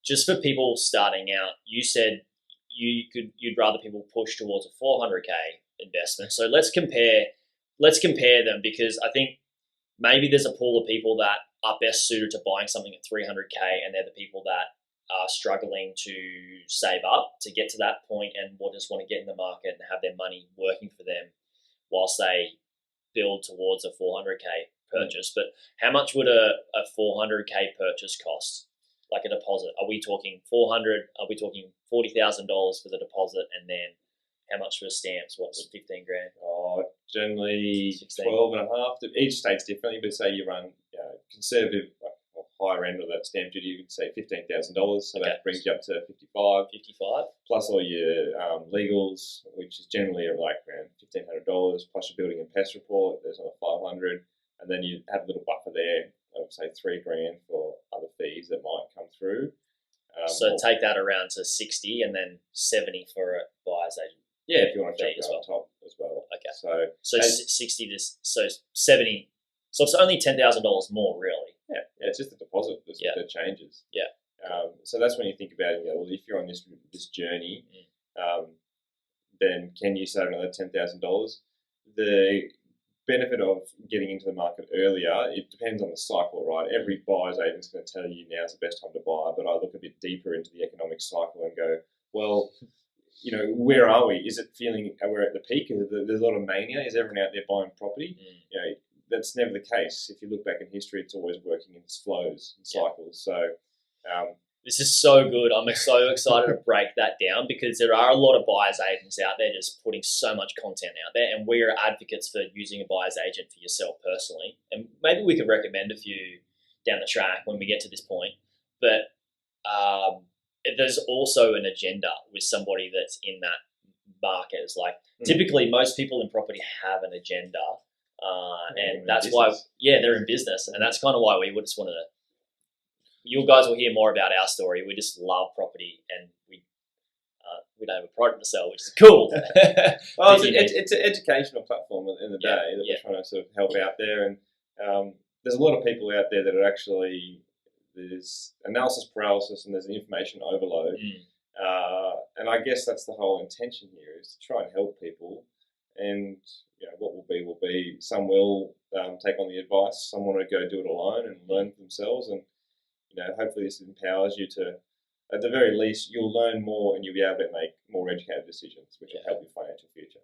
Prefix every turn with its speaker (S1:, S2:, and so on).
S1: just for people starting out, you said you'd rather people push towards a 400k investment. So let's compare them, because I think maybe there's a pool of people that are best suited to buying something at 300k, and they're the people that are struggling to save up to get to that point and will just want to get in the market and have their money working for them whilst they build towards a 400k purchase. But how much would a 400k purchase cost? Like a deposit? Are we talking 400? Are we talking $40,000 for the deposit, and then how much for stamps? What's 15 grand?
S2: Generally
S1: 16.
S2: 12 and a half. Each state's differently, but say you run conservative or higher end of that stamp duty, you could say $15,000. So that brings you up to 55.
S1: 55
S2: plus all your legals, which is generally like around $1,500, plus your building and pest report. There's another 500, and then you have a little buffer there of say $3,000 for other fees that might come through.
S1: So take that around to 60, and then 70 for a buyer's agent.
S2: Yeah, if you want to jump on top as well.
S1: Okay. So 60 to 70. So it's only $10,000 more, really.
S2: Yeah, it's just the deposit that changes.
S1: Yeah.
S2: So that's when you think about it. Well, if you're on this journey, then can you save another $10,000? The benefit of getting into the market earlier, it depends on the cycle, right? Every buyer's agent's going to tell you now's the best time to buy, but I look a bit deeper into the economic cycle and go, well, where are we? Is it feeling we're at the peak? There's a lot of mania? Is everyone out there buying property? That's never the case. If you look back in history, it's always working in flows and cycles. So
S1: this is so good. I'm so excited to break that down, because there are a lot of buyer's agents out there just putting so much content out there, and we're advocates for using a buyer's agent for yourself personally. And maybe we could recommend a few down the track when we get to this point. But there's also an agenda with somebody that's in that market. It's like typically most people in property have an agenda, and that's why they're in business, and that's kind of why we would just want to. You guys will hear more about our story. We just love property, and we don't have a product to sell, which is cool.
S2: Well, it's an educational platform at the end of the day that we're trying to sort of help out there. And there's a lot of people out there that are actually, there's analysis paralysis and there's information overload. And I guess that's the whole intention here, is to try and help people. And what will be will be. Some will take on the advice. Some want to go do it alone and learn for themselves. And hopefully this empowers you to, at the very least, you'll learn more and you'll be able to make more educated decisions, which will help your financial future.